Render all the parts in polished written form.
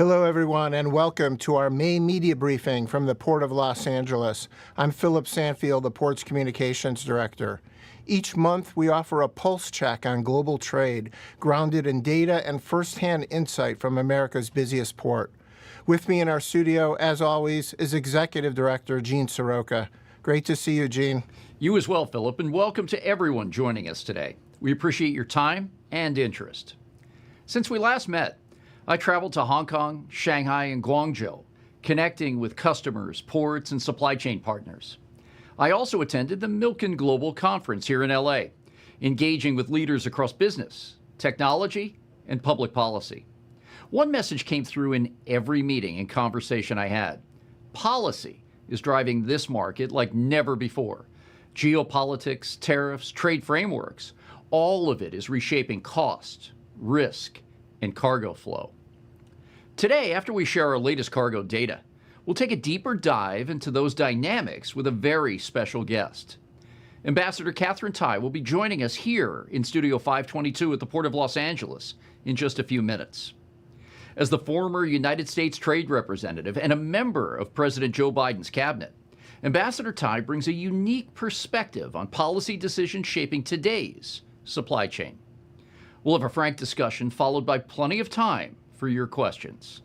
Hello, everyone, and welcome to our May media briefing from the Port of Los Angeles. I'm Philip Sanfield, the Port's Communications Director. Each month, we offer a pulse check on global trade, grounded in data and firsthand insight from America's busiest port. With me in our studio, as always, is Executive Director Gene Seroka. Great to see you, Gene. You as well, Philip, and welcome to everyone joining us today. We appreciate your time and interest. Since we last met, I traveled to Hong Kong, Shanghai, and Guangzhou, connecting with customers, ports, and supply chain partners. I also attended the Milken Global Conference here in LA, engaging with leaders across business, technology, and public policy. One message came through in every meeting and conversation I had. Policy is driving this market like never before. Geopolitics, tariffs, trade frameworks, all of it is reshaping cost, risk, and cargo flow. Today, after we share our latest cargo data, we'll take a deeper dive into those dynamics with a very special guest. Ambassador Katherine Tai will be joining us here in Studio 522 at the Port of Los Angeles in just a few minutes. As the former United States Trade Representative and a member of President Joe Biden's cabinet, Ambassador Tai brings a unique perspective on policy decisions shaping today's supply chain. We'll have a frank discussion followed by plenty of time for your questions.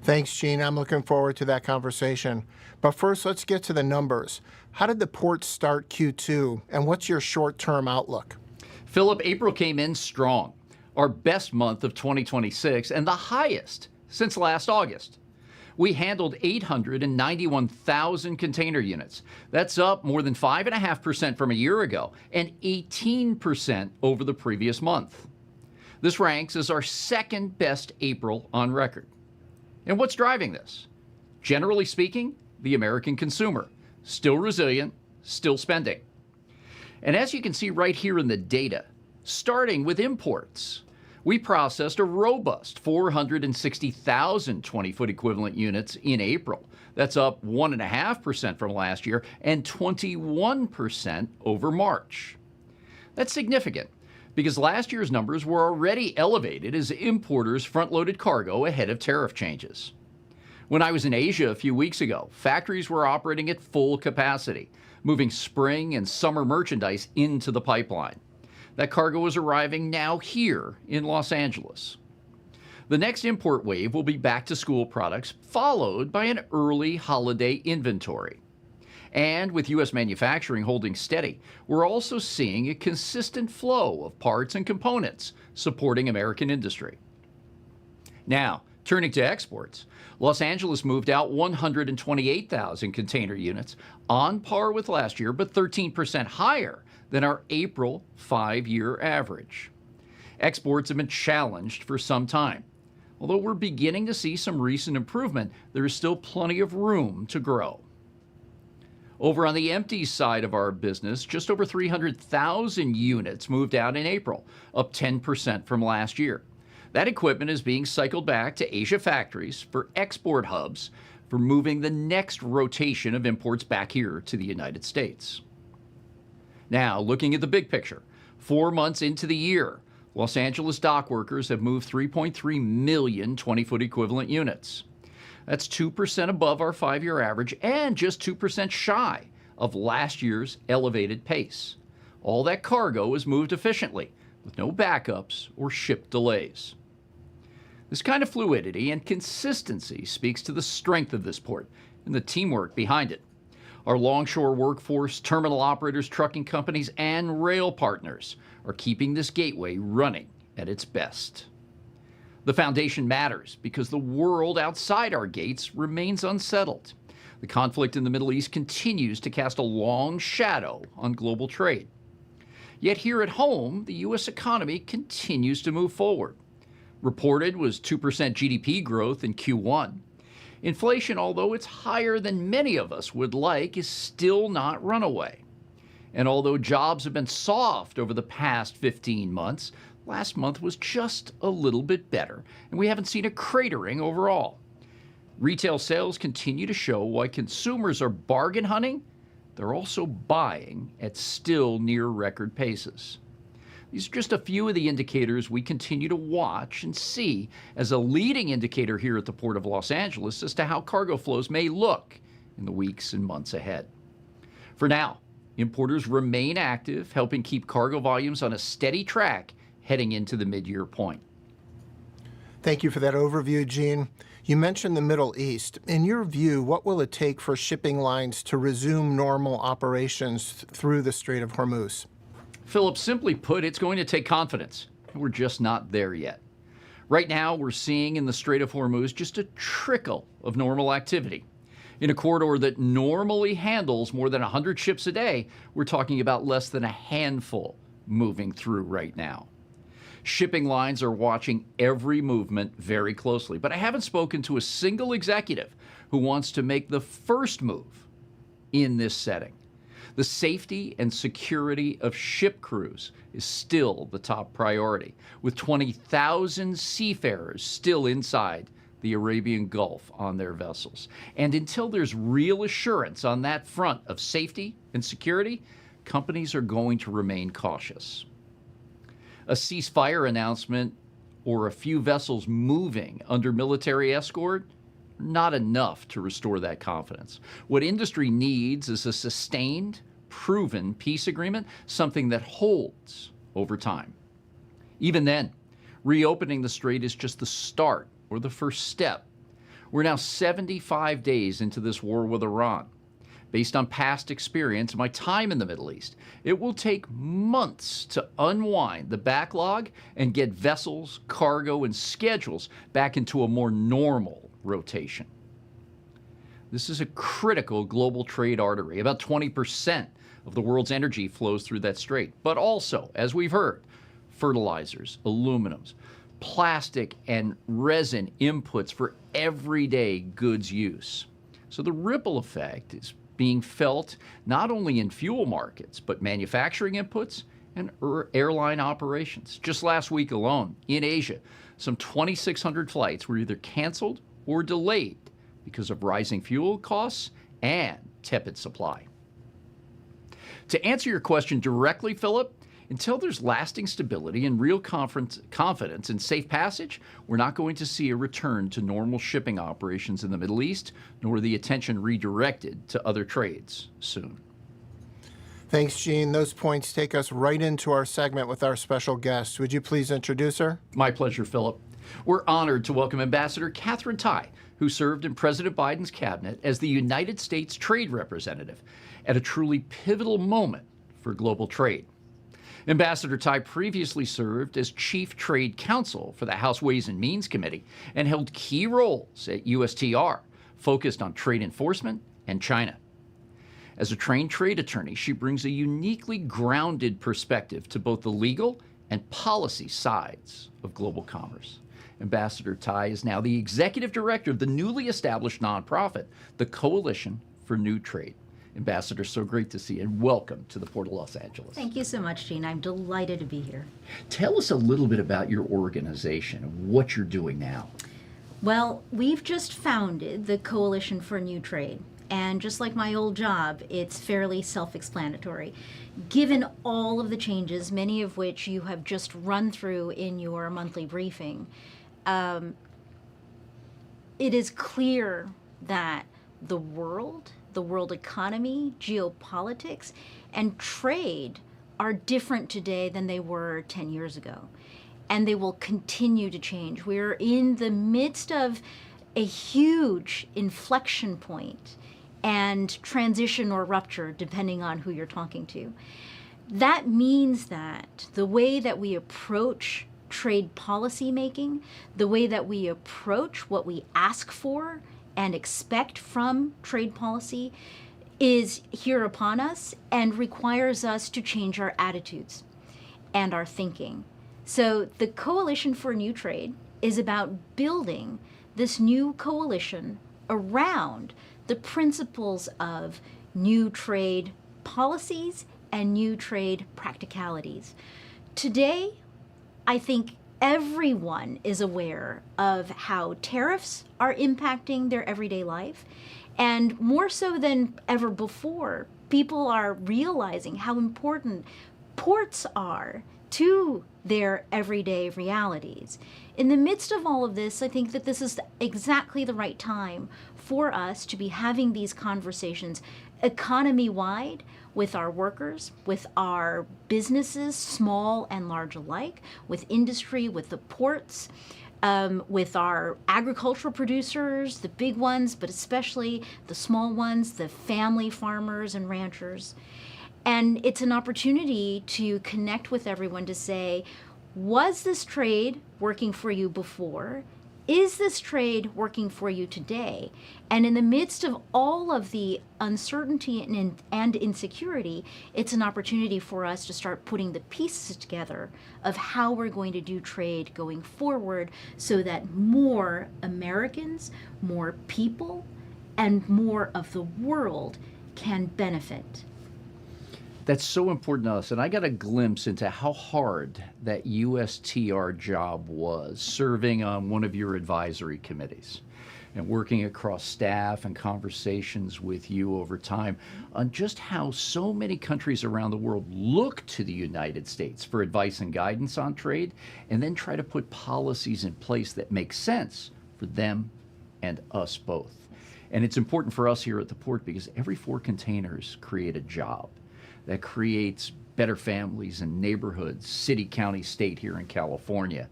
Thanks, Gene. I'm looking forward to that conversation. But first, let's get to the numbers. How did the port start Q2, and what's your short-term outlook? Philip, April came in strong, our best month of 2026 and the highest since last August. We handled 891,000 container units. That's up more than 5.5% from a year ago and 18% over the previous month. This ranks as our second best April on record. And what's driving this? Generally speaking, the American consumer. Still resilient, still spending. And as you can see right here in the data, starting with imports, we processed a robust 460,000 20-foot equivalent units in April. That's up 1.5% from last year and 21% over March. That's significant because last year's numbers were already elevated as importers front-loaded cargo ahead of tariff changes. When I was in Asia a few weeks ago, factories were operating at full capacity, moving spring and summer merchandise into the pipeline. That cargo is arriving now here in Los Angeles. The next import wave will be back-to-school products, followed by an early holiday inventory. And with U.S. manufacturing holding steady, we're also seeing a consistent flow of parts and components supporting American industry. Now, turning to exports, Los Angeles moved out 128,000 container units, on par with last year, but 13% higher than our April 5-year average. Exports have been challenged for some time. Although we're beginning to see some recent improvement, there is still plenty of room to grow. Over on the empty side of our business, just over 300,000 units moved out in April, up 10% from last year. That equipment is being cycled back to Asia factories for export hubs for moving the next rotation of imports back here to the United States. Now, looking at the big picture, 4 months into the year, Los Angeles dock workers have moved 3.3 million 20-foot equivalent units. That's 2% above our 5-year average and just 2% shy of last year's elevated pace. All that cargo is moved efficiently, with no backups or ship delays. This kind of fluidity and consistency speaks to the strength of this port and the teamwork behind it. Our longshore workforce, terminal operators, trucking companies, and rail partners are keeping this gateway running at its best. The foundation matters because the world outside our gates remains unsettled. The conflict in the Middle East continues to cast a long shadow on global trade. Yet here at home, the U.S. economy continues to move forward. Reported was 2% GDP growth in Q1. Inflation, although it's higher than many of us would like, is still not runaway. And although jobs have been soft over the past 15 months, last month was just a little bit better, and we haven't seen a cratering overall. Retail sales continue to show why consumers are bargain hunting. They're also buying at still near record paces. These are just a few of the indicators we continue to watch and see as a leading indicator here at the Port of Los Angeles as to how cargo flows may look in the weeks and months ahead. For now, importers remain active, helping keep cargo volumes on a steady track heading into the mid-year point. Thank you for that overview, Gene. You mentioned the Middle East. In your view, what will it take for shipping lines to resume normal operations through the Strait of Hormuz? Philip, simply put, it's going to take confidence. We're just not there yet. Right now, we're seeing in the Strait of Hormuz just a trickle of normal activity. In a corridor that normally handles more than 100 ships a day, we're talking about less than a handful moving through right now. Shipping lines are watching every movement very closely, but I haven't spoken to a single executive who wants to make the first move in this setting. The safety and security of ship crews is still the top priority, with 20,000 seafarers still inside the Arabian Gulf on their vessels. And until there's real assurance on that front of safety and security, companies are going to remain cautious. A ceasefire announcement or a few vessels moving under military escort, not enough to restore that confidence. What industry needs is a sustained, proven peace agreement, something that holds over time. Even then, reopening the strait is just the start or the first step. We're now 75 days into this war with Iran. Based on past experience and my time in the Middle East, it will take months to unwind the backlog and get vessels, cargo, and schedules back into a more normal rotation. This is a critical global trade artery. About 20% of the world's energy flows through that strait. But also, as we've heard, fertilizers, aluminums, plastic and resin inputs for everyday goods use. So the ripple effect is being felt not only in fuel markets, but manufacturing inputs and airline operations. Just last week alone, in Asia, some 2,600 flights were either canceled or delayed because of rising fuel costs and tepid supply. To answer your question directly, Philip, until there's lasting stability and real confidence in safe passage, we're not going to see a return to normal shipping operations in the Middle East, nor the attention redirected to other trades soon. Thanks, Gene. Those points take us right into our segment with our special guest. Would you please introduce her? My pleasure, Philip. We're honored to welcome Ambassador Katherine Tai, who served in President Biden's cabinet as the United States Trade Representative at a truly pivotal moment for global trade. Ambassador Tai previously served as Chief Trade Counsel for the House Ways and Means Committee and held key roles at USTR, focused on trade enforcement and China. As a trained trade attorney, she brings a uniquely grounded perspective to both the legal and policy sides of global commerce. Ambassador Tai is now the executive director of the newly established nonprofit, the Coalition for New Trade. Ambassador, so great to see you, and welcome to the Port of Los Angeles. Thank you so much, Gene. I'm delighted to be here. Tell us a little bit about your organization and what you're doing now. Well, we've just founded the Coalition for New Trade. And just like my old job, it's fairly self-explanatory. Given all of the changes, many of which you have just run through in your monthly briefing, it is clear that the world economy, geopolitics, and trade are different today than they were 10 years ago. And they will continue to change. We're in the midst of a huge inflection point and transition or rupture, depending on who you're talking to. That means that the way that we approach trade policy making, the way that we approach what we ask for and expect from trade policy is here upon us and requires us to change our attitudes and our thinking. So the Coalition for New Trade is about building this new coalition around the principles of new trade policies and new trade practicalities. Today, I think everyone is aware of how tariffs are impacting their everyday life. And more so than ever before, people are realizing how important ports are to their everyday realities. In the midst of all of this, I think that this is exactly the right time for us to be having these conversations economy-wide with our workers, with our businesses, small and large alike, with industry, with the ports, with our agricultural producers, the big ones, but especially the small ones, the family farmers and ranchers. And it's an opportunity to connect with everyone to say, was this trade working for you before? Is this trade working for you today? And in the midst of all of the uncertainty and insecurity, it's an opportunity for us to start putting the pieces together of how we're going to do trade going forward so that more Americans, more people, and more of the world can benefit. That's so important to us. And I got a glimpse into how hard that USTR job was, serving on one of your advisory committees and working across staff and conversations with you over time on just how so many countries around the world look to the United States for advice and guidance on trade, and then try to put policies in place that make sense for them and us both. And it's important for us here at the port because every 4 containers create a job that creates better families and neighborhoods, city, county, state here in California.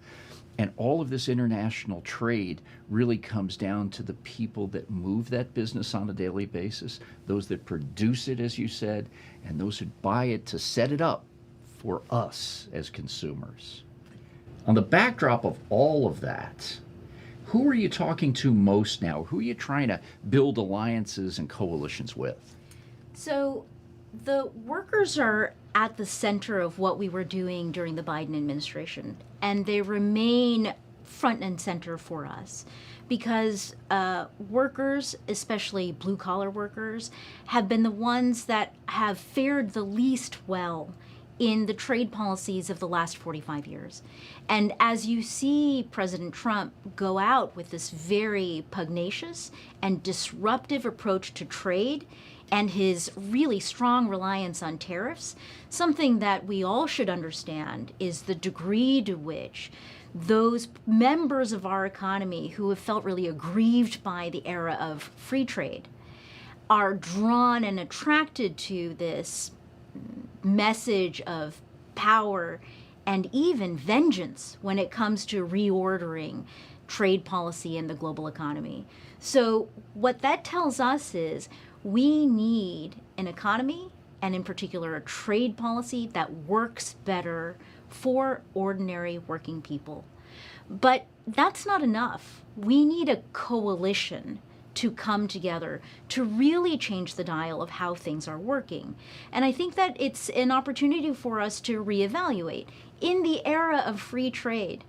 And all of this international trade really comes down to the people that move that business on a daily basis, those that produce it, as you said, and those who buy it to set it up for us as consumers. On the backdrop of all of that, who are you talking to most now? Who are you trying to build alliances and coalitions with? So the workers are at the center of what we were doing during the Biden administration, and they remain front and center for us because workers, especially blue-collar workers, have been the ones that have fared the least well in the trade policies of the last 45 years. And as you see President Trump go out with this very pugnacious and disruptive approach to trade, and his really strong reliance on tariffs, something that we all should understand is the degree to which those members of our economy who have felt really aggrieved by the era of free trade are drawn and attracted to this message of power and even vengeance when it comes to reordering trade policy in the global economy. So what that tells us is we need an economy, and in particular a trade policy that works better for ordinary working people. But that's not enough. We need a coalition to come together to really change the dial of how things are working. And I think that it's an opportunity for us to reevaluate. In the era of free trade,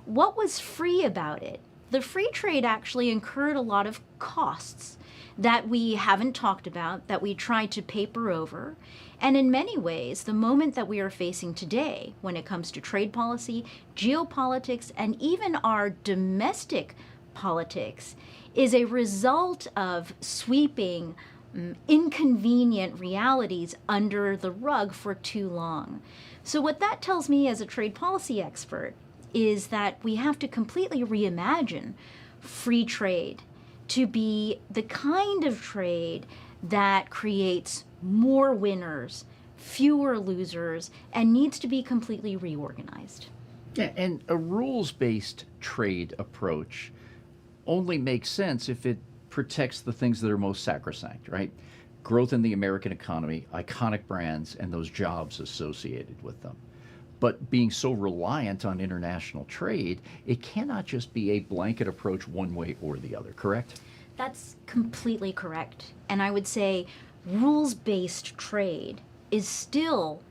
what was free about it? The free trade actually incurred a lot of costs that we haven't talked about, that we tried to paper over. And in many ways, the moment that we are facing today, when it comes to trade policy, geopolitics, and even our domestic politics, is a result of sweeping inconvenient realities under the rug for too long. So what that tells me as a trade policy expert is that we have to completely reimagine free trade to be the kind of trade that creates more winners, fewer losers, and needs to be completely reorganized. Yeah, and a rules-based trade approach only makes sense if it protects the things that are most sacrosanct, right? Growth in the American economy, iconic brands, and those jobs associated with them. But being so reliant on international trade, it cannot just be a blanket approach one way or the other, correct? That's completely correct. And I would say rules-based trade is still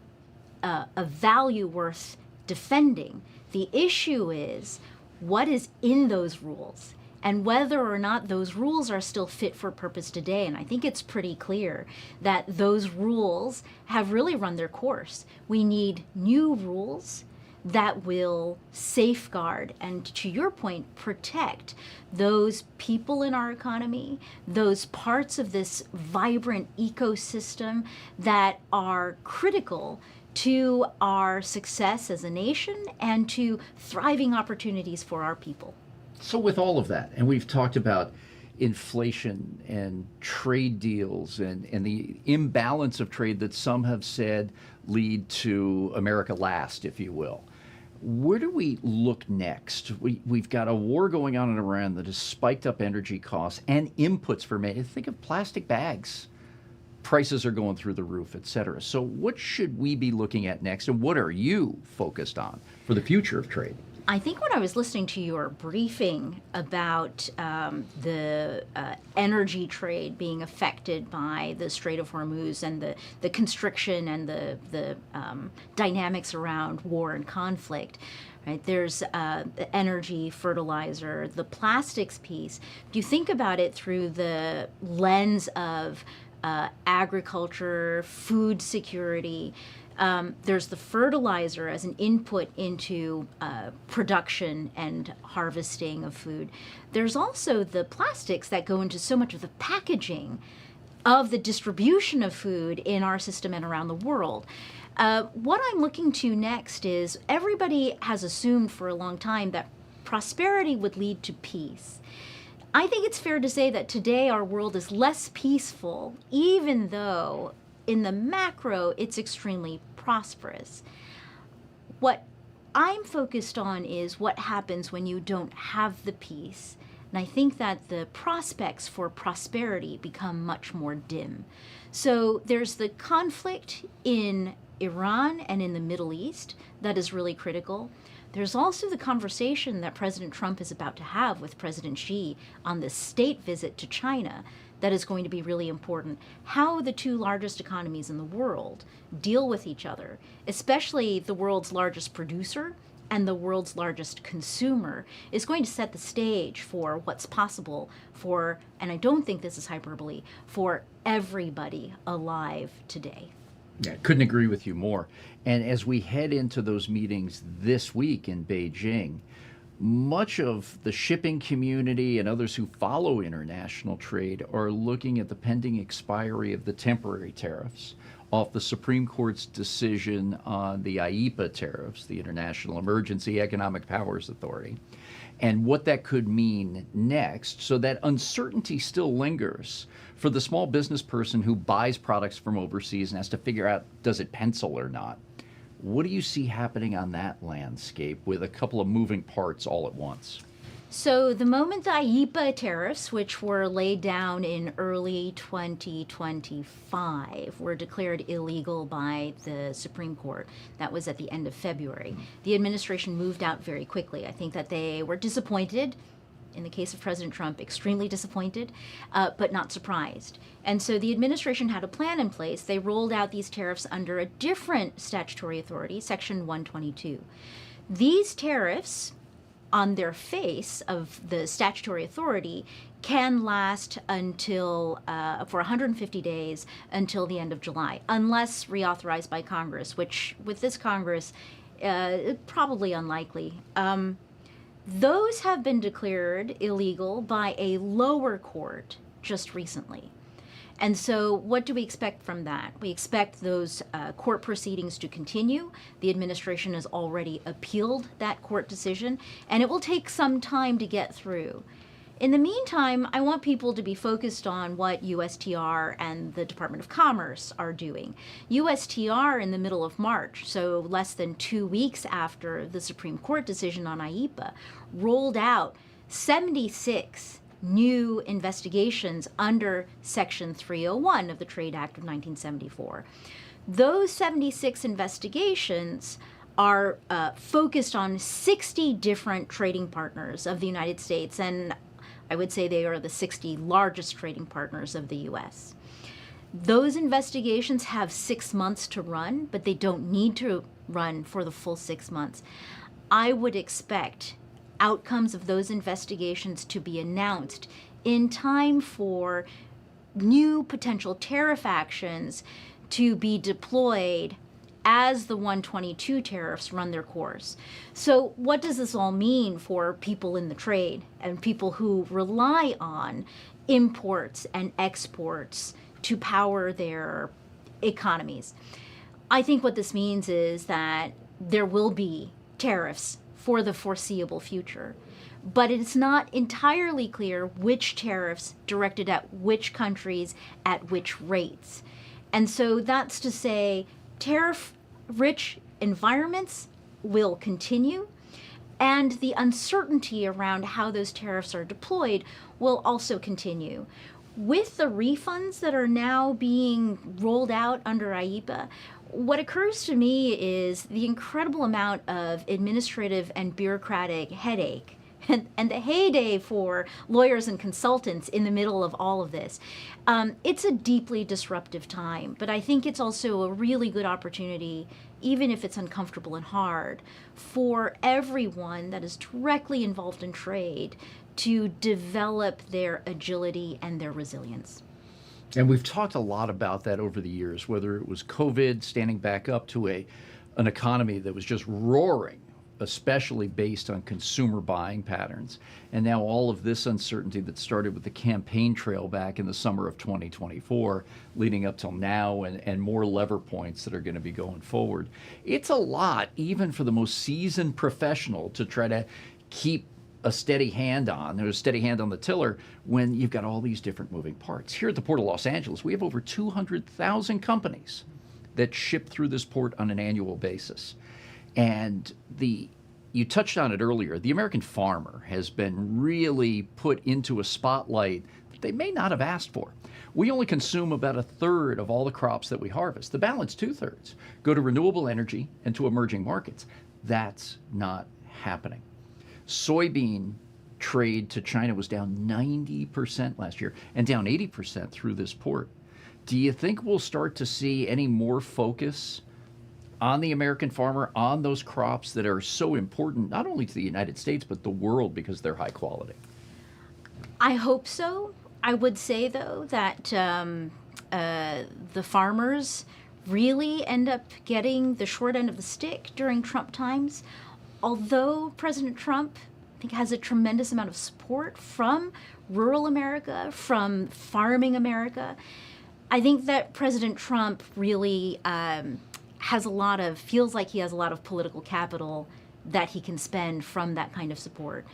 a value worth defending. The issue is what is in those rules and whether or not those rules are still fit for purpose today. And I think it's pretty clear that those rules have really run their course. We need new rules that will safeguard and, to your point, protect those people in our economy, those parts of this vibrant ecosystem that are critical to our success as a nation and to thriving opportunities for our people. So with all of that, and we've talked about inflation and trade deals and the imbalance of trade that some have said lead to America last, if you will. Where do we look next? We've got a war going on in Iran that has spiked up energy costs and inputs for many. Think of plastic bags. Prices are going through the roof, et cetera. So what should we be looking at next, and what are you focused on for the future of trade? I think when I was listening to your briefing about the energy trade being affected by the Strait of Hormuz and the constriction and the dynamics around war and conflict, right? There's the energy, fertilizer, the plastics piece. If you think about it through the lens of agriculture, food security, there's the fertilizer as an input into production and harvesting of food. There's also the plastics that go into so much of the packaging of the distribution of food in our system and around the world. What I'm looking to next is everybody has assumed for a long time that prosperity would lead to peace. I think it's fair to say that today our world is less peaceful, even though in the macro it's extremely prosperous. What I'm focused on is what happens when you don't have the peace. And I think that the prospects for prosperity become much more dim. So there's the conflict in Iran and in the Middle East that is really critical. There's also the conversation that President Trump is about to have with President Xi on the state visit to China that is going to be really important. How the two largest economies in the world deal with each other, especially the world's largest producer and the world's largest consumer, is going to set the stage for what's possible for, and I don't think this is hyperbole, for everybody alive today. Yeah, couldn't agree with you more. And as we head into those meetings this week in Beijing, much of the shipping community and others who follow international trade are looking at the pending expiry of the temporary tariffs off the Supreme Court's decision on the IEEPA tariffs, the International Emergency Economic Powers Authority, and what that could mean next. So that uncertainty still lingers for the small business person who buys products from overseas and has to figure out, does it pencil or not? What do you see happening on that landscape with a couple of moving parts all at once? So the moment the IEEPA tariffs, which were laid down in early 2025, were declared illegal by the Supreme Court, that was at the end of February, the administration moved out very quickly. I think that they were disappointed. In the case of President Trump, extremely disappointed, but not surprised. And so the administration had a plan in place. They rolled out these tariffs under a different statutory authority, Section 122. These tariffs, on their face of the statutory authority, can last until, for 150 days until the end of July, unless reauthorized by Congress, which with this Congress, probably unlikely. Those have been declared illegal by a lower court just recently. And so what do we expect from that? We expect those court proceedings to continue. The administration has already appealed that court decision, and it will take some time to get through. In the meantime, I want people to be focused on what USTR and the Department of Commerce are doing. USTR in the middle of March, so less than 2 weeks after the Supreme Court decision on IEEPA, rolled out 76 new investigations under Section 301 of the Trade Act of 1974. Those 76 investigations are focused on 60 different trading partners of the United States, and I would say they are the 60 largest trading partners of the U.S. Those investigations have 6 months to run, but they don't need to run for the full 6 months. I would expect outcomes of those investigations to be announced in time for new potential tariff actions to be deployed as the 122 tariffs run their course. So what does this all mean for people in the trade and people who rely on imports and exports to power their economies? I think what this means is that there will be tariffs for the foreseeable future, but it's not entirely clear which tariffs directed at which countries at which rates. And so that's to say, tariff-rich environments will continue, and the uncertainty around how those tariffs are deployed will also continue. With the refunds that are now being rolled out under IEEPA, what occurs to me is the incredible amount of administrative and bureaucratic headache and the heyday for lawyers and consultants in the middle of all of this. It's a deeply disruptive time, but I think it's also a really good opportunity, even if it's uncomfortable and hard, for everyone that is directly involved in trade to develop their agility and their resilience. And we've talked a lot about that over the years, whether it was COVID standing back up to an economy that was just roaring, especially based on consumer buying patterns. And now all of this uncertainty that started with the campaign trail back in the summer of 2024, leading up till now, and more lever points that are going to be going forward. It's a lot, even for the most seasoned professional, to try to keep a steady hand on, there's a steady hand on the tiller when you've got all these different moving parts. Here at the Port of Los Angeles, we have over 200,000 companies that ship through this port on an annual basis. And you touched on it earlier, the American farmer has been really put into a spotlight that they may not have asked for. We only consume about 1/3 of all the crops that we harvest. The balance 2/3 go to renewable energy and to emerging markets. That's not happening. Soybean trade to China was down 90% last year and down 80% through this port. Do you think we'll start to see any more focus on the American farmer, on those crops that are so important, not only to the United States, but the world because they're high quality? I hope so. I would say, though, that the farmers really end up getting the short end of the stick during Trump times. Although President Trump, I think, has a tremendous amount of support from rural America, from farming America, I think that President Trump really feels like he has a lot of political capital that he can spend from that kind of support.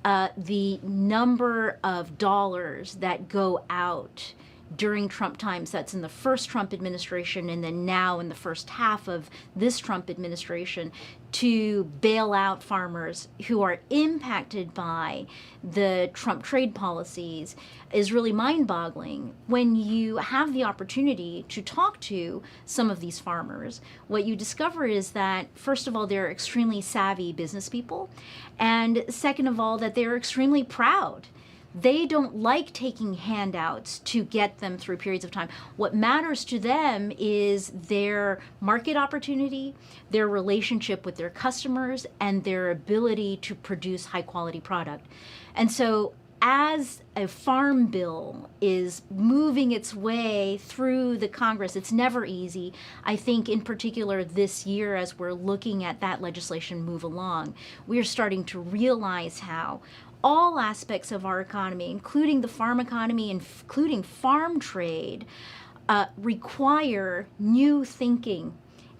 The number of dollars that go out during Trump times, that's in the first Trump administration and then now in the first half of this Trump administration, to bail out farmers who are impacted by the Trump trade policies is really mind-boggling. When you have the opportunity to talk to some of these farmers, what you discover is that, first of all, they're extremely savvy business people, and second of all, that they're extremely proud. They don't like taking handouts to get them through periods of time. What matters to them is their market opportunity, their relationship with their customers, and their ability to produce high quality product. And so as a farm bill is moving its way through the Congress, it's never easy. I think in particular this year, as we're looking at that legislation move along, we're starting to realize how all aspects of our economy, including the farm economy, including farm trade, require new thinking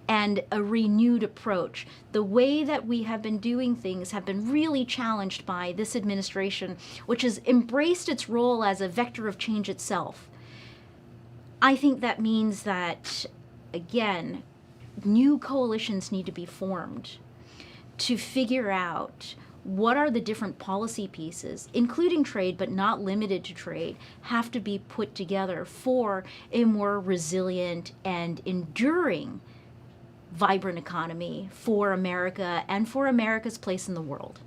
and a renewed approach. The way that we have been doing things have been really challenged by this administration, which has embraced its role as a vector of change itself. I think that means that, again, new coalitions need to be formed to figure out what are the different policy pieces, including trade, but not limited to trade, have to be put together for a more resilient and enduring, vibrant economy for America and for America's place in the world.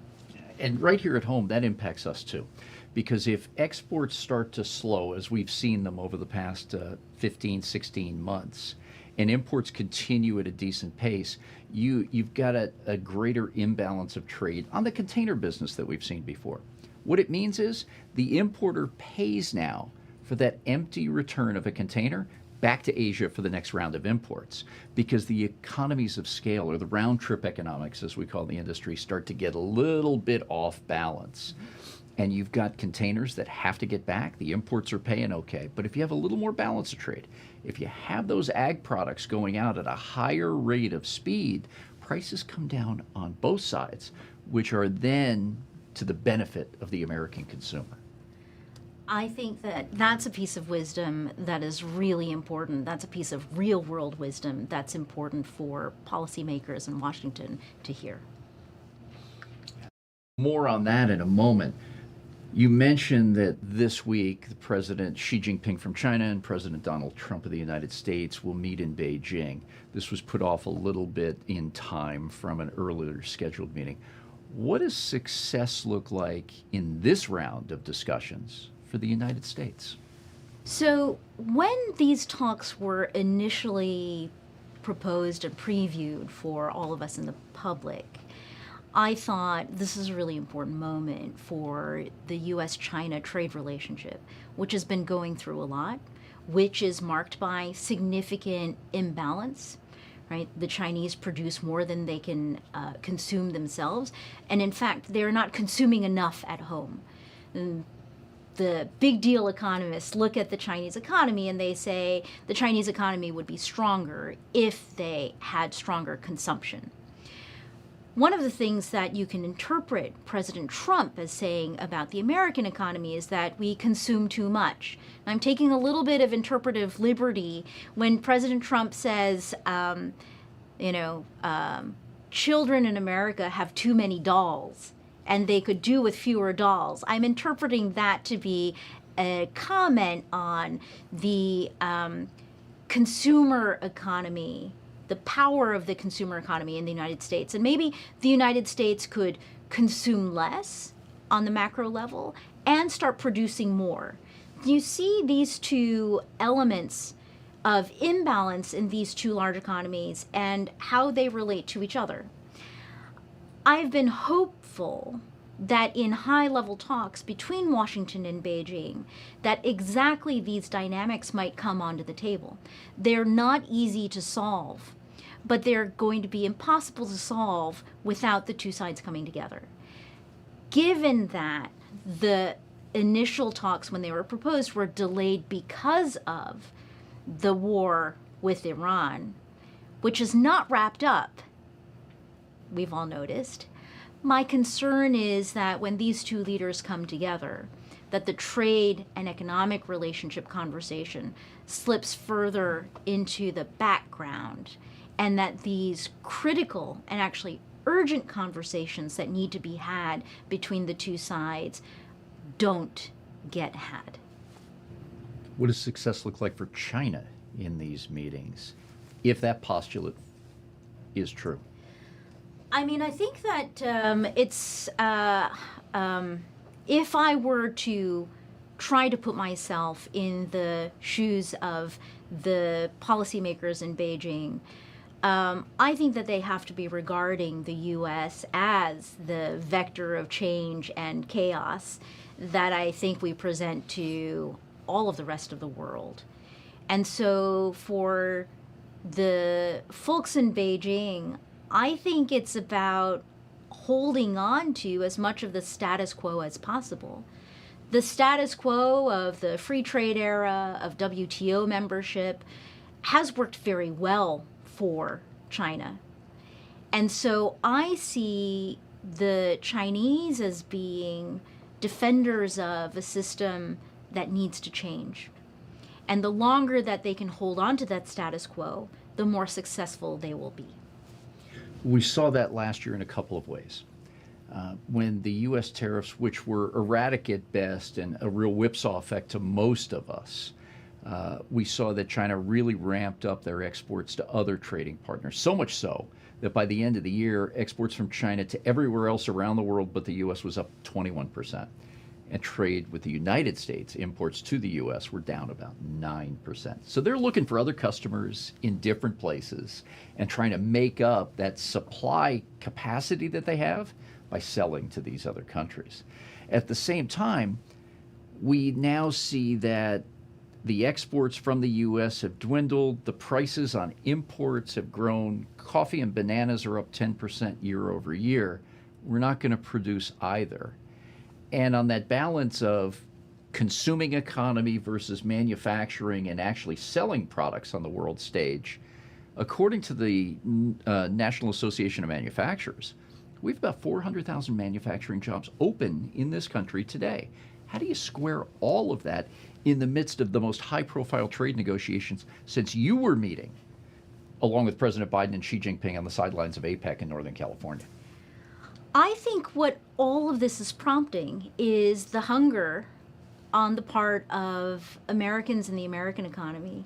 And right here at home, that impacts us too. Because if exports start to slow, as we've seen them over the past 15, 16 months, and imports continue at a decent pace, you've got a greater imbalance of trade on the container business that we've seen before. What it means is the importer pays now for that empty return of a container back to Asia for the next round of imports, because the economies of scale, or the round trip economics, as we call the industry, start to get a little bit off balance. and you've got containers that have to get back, the imports are paying okay. But if you have a little more balance of trade, if you have those ag products going out at a higher rate of speed, prices come down on both sides, which are then to the benefit of the American consumer. I think that that's a piece of wisdom that is really important. That's a piece of real world wisdom that's important for policymakers in Washington to hear. More on that in a moment. You mentioned that this week, the President Xi Jinping from China and President Donald Trump of the United States will meet in Beijing. This was put off a little bit in time from an earlier scheduled meeting. What does success look like in this round of discussions for the United States? So, when these talks were initially proposed and previewed for all of us in the public, I thought this is a really important moment for the US-China trade relationship, which has been going through a lot, which is marked by significant imbalance, right? The Chinese produce more than they can consume themselves, and in fact, they're not consuming enough at home. And the big deal economists look at the Chinese economy and they say the Chinese economy would be stronger if they had stronger consumption. One of the things that you can interpret President Trump as saying about the American economy is that we consume too much. I'm taking a little bit of interpretive liberty when President Trump says, children in America have too many dolls and they could do with fewer dolls. I'm interpreting that to be a comment on the consumer economy, the power of the consumer economy in the United States. And maybe the United States could consume less on the macro level and start producing more. You see these two elements of imbalance in these two large economies and how they relate to each other. I've been hopeful that in high-level talks between Washington and Beijing, that exactly these dynamics might come onto the table. They're not easy to solve, but they're going to be impossible to solve without the two sides coming together. Given that the initial talks when they were proposed were delayed because of the war with Iran, which is not wrapped up, we've all noticed, my concern is that when these two leaders come together, that the trade and economic relationship conversation slips further into the background, and that these critical and actually urgent conversations that need to be had between the two sides don't get had. What does success look like for China in these meetings, if that postulate is true? I mean, I think that if I were to try to put myself in the shoes of the policymakers in Beijing, I think that they have to be regarding the U.S. as the vector of change and chaos that I think we present to all of the rest of the world. And so for the folks in Beijing, I think it's about holding on to as much of the status quo as possible. The status quo of the free trade era, of WTO membership, has worked very well for China. And so I see the Chinese as being defenders of a system that needs to change. And the longer that they can hold on to that status quo, the more successful they will be. We saw that last year in a couple of ways. When the U.S. tariffs, which were erratic at best and a real whipsaw effect to most of us, we saw that China really ramped up their exports to other trading partners, so much so that by the end of the year, exports from China to everywhere else around the world but the U.S. was up 21%. And trade with the United States, imports to the U.S., were down about 9%. So they're looking for other customers in different places and trying to make up that supply capacity that they have by selling to these other countries. At the same time, we now see that the exports from the U.S. have dwindled, the prices on imports have grown, coffee and bananas are up 10% year over year. We're not going to produce either. And on that balance of consuming economy versus manufacturing and actually selling products on the world stage, according to the National Association of Manufacturers, we've about 400,000 manufacturing jobs open in this country today. How do you square all of that in the midst of the most high-profile trade negotiations since you were meeting along with President Biden and Xi Jinping on the sidelines of APEC in Northern California? I think what all of this is prompting is the hunger on the part of Americans in the American economy,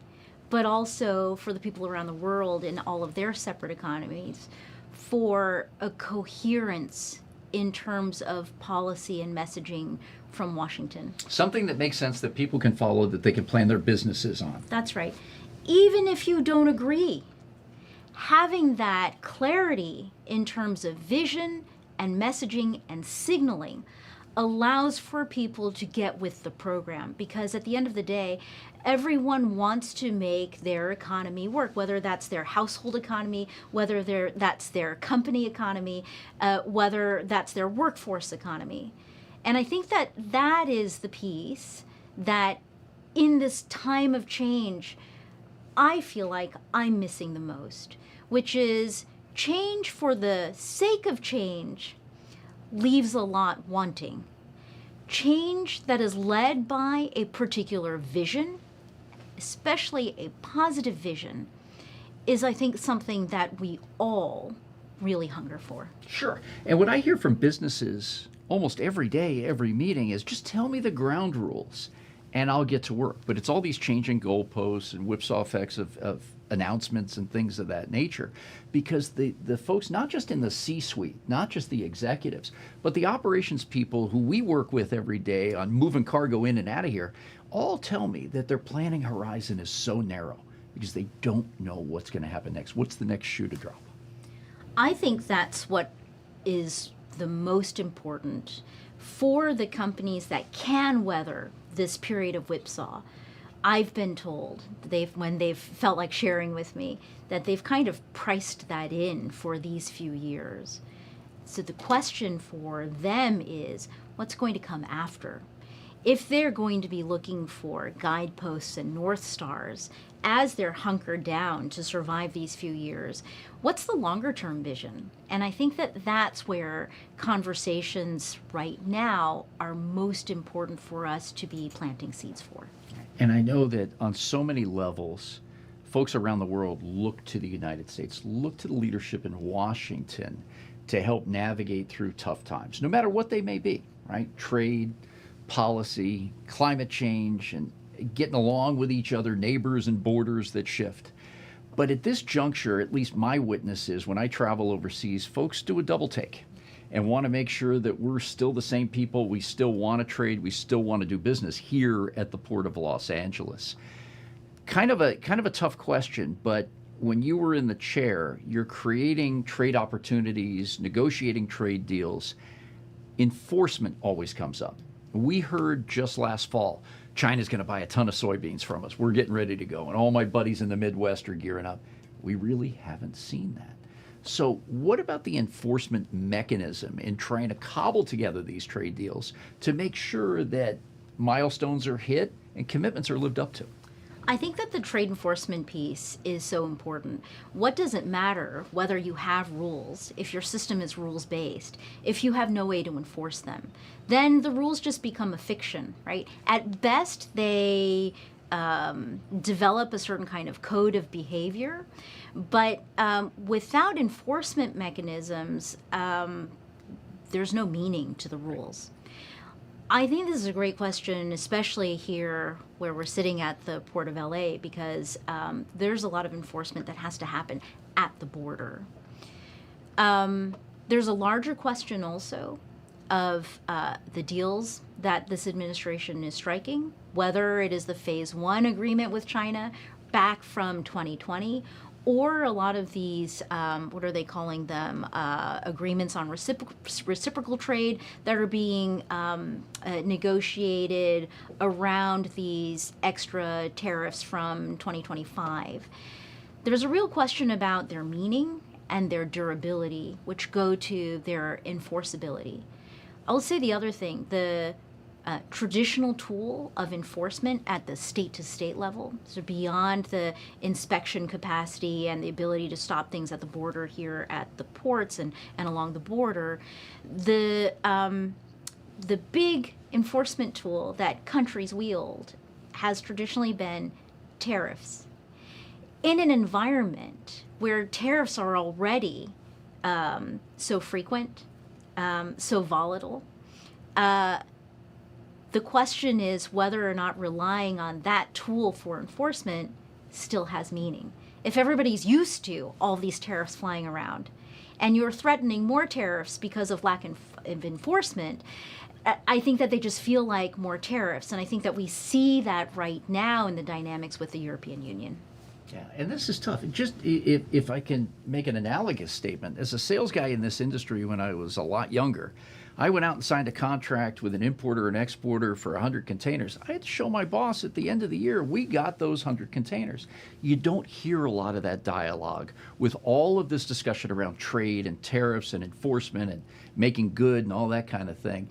but also for the people around the world in all of their separate economies, for a coherence in terms of policy and messaging from Washington. Something that makes sense, that people can follow, that they can plan their businesses on. That's right. Even if you don't agree, having that clarity in terms of vision and messaging and signaling allows for people to get with the program, because at the end of the day, everyone wants to make their economy work, whether that's their household economy, whether that's their company economy, whether that's their workforce economy. And I think that that is the piece that in this time of change, I feel like I'm missing the most, which is change for the sake of change leaves a lot wanting. Change that is led by a particular vision, especially a positive vision, is, I think, something that we all really hunger for. Sure. And what I hear from businesses almost every day, every meeting, is just tell me the ground rules and I'll get to work. But it's all these changing goalposts and whipsaw effects of announcements and things of that nature, because the folks, not just in the C-suite, not just the executives, but the operations people who we work with every day on moving cargo in and out of here, all tell me that their planning horizon is so narrow because they don't know what's going to happen next. What's the next shoe to drop? I think that's what is the most important for the companies that can weather this period of whipsaw. I've been told, when they've felt like sharing with me, that they've kind of priced that in for these few years. So the question for them is, what's going to come after? If they're going to be looking for guideposts and North Stars as they're hunkered down to survive these few years, what's the longer term vision? And I think that that's where conversations right now are most important for us to be planting seeds for. And I know that on so many levels, folks around the world look to the United States, look to the leadership in Washington to help navigate through tough times, no matter what they may be, right? Trade, policy, climate change, and getting along with each other, neighbors and borders that shift. But at this juncture, at least my witness is, when I travel overseas, folks do a double take and want to make sure that we're still the same people. We still want to trade. We still want to do business here at the Port of Los Angeles. Kind of a tough question, but when you were in the chair, you're creating trade opportunities, negotiating trade deals. Enforcement always comes up. We heard just last fall, China's going to buy a ton of soybeans from us. We're getting ready to go, and all my buddies in the Midwest are gearing up. We really haven't seen that. So what about the enforcement mechanism in trying to cobble together these trade deals to make sure that milestones are hit and commitments are lived up to? I think that the trade enforcement piece is so important. What does it matter whether you have rules if your system is rules-based, if you have no way to enforce them? Then the rules just become a fiction, right? At best, they develop a certain kind of code of behavior, but without enforcement mechanisms, there's no meaning to the rules. I think this is a great question, especially here where we're sitting at the Port of LA, because there's a lot of enforcement that has to happen at the border. There's a larger question also of the deals that this administration is striking, whether it is the Phase 1 agreement with China back from 2020, or a lot of these, what are they calling them, agreements on reciprocal trade that are being negotiated around these extra tariffs from 2025. There's a real question about their meaning and their durability, which go to their enforceability. I'll say the other thing, the traditional tool of enforcement at the state-to-state level, so beyond the inspection capacity and the ability to stop things at the border here at the ports and along the border, the big enforcement tool that countries wield has traditionally been tariffs. In an environment where tariffs are already so frequent, so volatile, the question is whether or not relying on that tool for enforcement still has meaning. If everybody's used to all these tariffs flying around, and you're threatening more tariffs because of lack of enforcement, I think that they just feel like more tariffs. And I think that we see that right now in the dynamics with the European Union. Yeah, and this is tough. Just if I can make an analogous statement, as a sales guy in this industry when I was a lot younger, I went out and signed a contract with an importer and exporter for 100 containers. I had to show my boss at the end of the year, we got those 100 containers. You don't hear a lot of that dialogue with all of this discussion around trade and tariffs and enforcement and making good and all that kind of thing.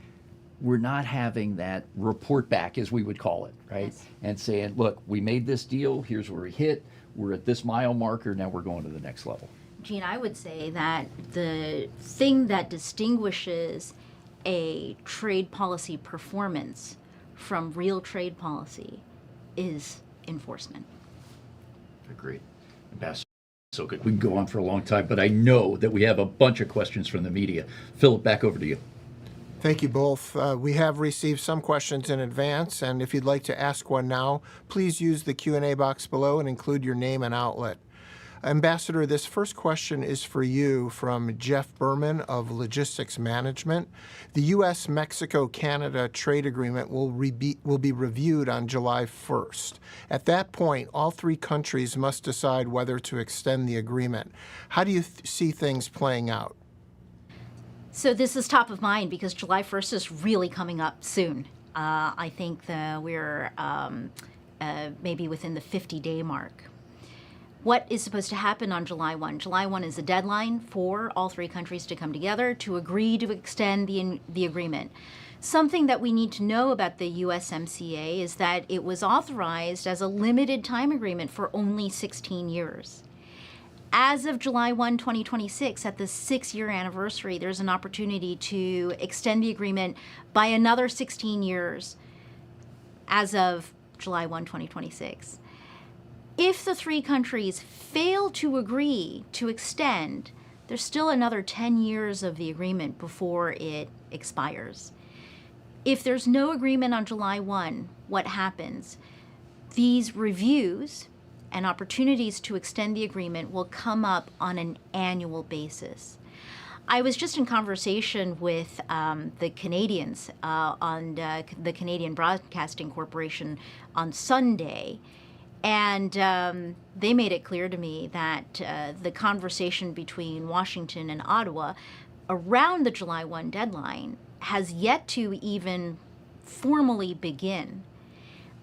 We're not having that report back, as we would call it, right? Yes. And saying, look, we made this deal, here's where we hit, we're at this mile marker, now we're going to the next level. Gene, I would say that the thing that distinguishes a trade policy performance from real trade policy is enforcement. Agreed. Ambassador, so good. We can go on for a long time, but I know that we have a bunch of questions from the media. Philip, back over to you. Thank you both. We have received some questions in advance, and if you'd like to ask one now, please use the Q&A box below and include your name and outlet. Ambassador, this first question is for you from Jeff Berman of Logistics Management. The U.S.-Mexico-Canada trade agreement will be reviewed on July 1st. At that point, all three countries must decide whether to extend the agreement. How do you see things playing out? So this is top of mind because July 1st is really coming up soon. I think we're maybe within the 50-day mark. What is supposed to happen on July 1? July 1 is the deadline for all three countries to come together to agree to extend the agreement. Something that we need to know about the USMCA is that it was authorized as a limited time agreement for only 16 years. As of July 1, 2026, at the 6-year anniversary, there's an opportunity to extend the agreement by another 16 years as of July 1, 2026. If the three countries fail to agree to extend, there's still another 10 years of the agreement before it expires. If there's no agreement on July 1, what happens? These reviews and opportunities to extend the agreement will come up on an annual basis. I was just in conversation with the Canadians on the Canadian Broadcasting Corporation on Sunday, and they made it clear to me that the conversation between Washington and Ottawa around the July 1 deadline has yet to even formally begin.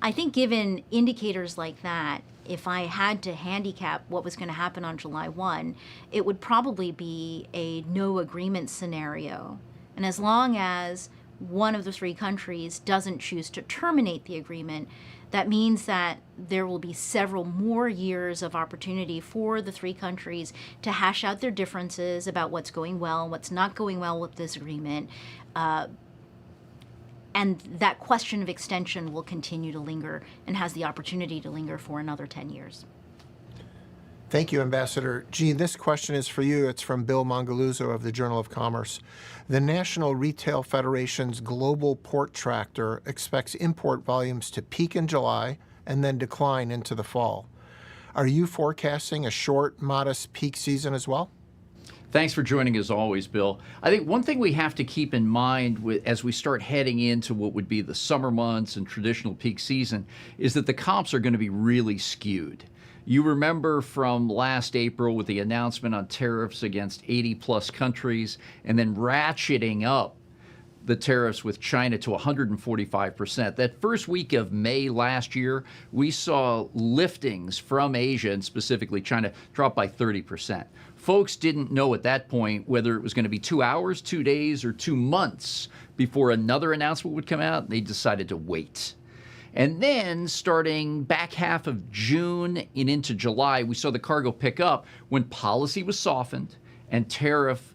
I think given indicators like that, if I had to handicap what was going to happen on July 1, it would probably be a no agreement scenario. And as long as one of the three countries doesn't choose to terminate the agreement, that means that there will be several more years of opportunity for the three countries to hash out their differences about what's going well, what's not going well with this agreement. And that question of extension will continue to linger and has the opportunity to linger for another 10 years. Thank you, Ambassador. Gene, this question is for you. It's from Bill Mongaluzzo of the Journal of Commerce. The National Retail Federation's Global Port Tractor expects import volumes to peak in July and then decline into the fall. Are you forecasting a short, modest peak season as well? Thanks for joining as always, Bill. I think one thing we have to keep in mind as we start heading into what would be the summer months and traditional peak season is that the comps are going to be really skewed. You remember from last April with the announcement on tariffs against 80 plus countries and then ratcheting up the tariffs with China to 145%. That first week of May last year, we saw liftings from Asia, and specifically China, drop by 30%. Folks didn't know at that point whether it was going to be 2 hours, 2 days, or 2 months before another announcement would come out. They decided to wait. And then starting back half of June and into July, we saw the cargo pick up when policy was softened and tariff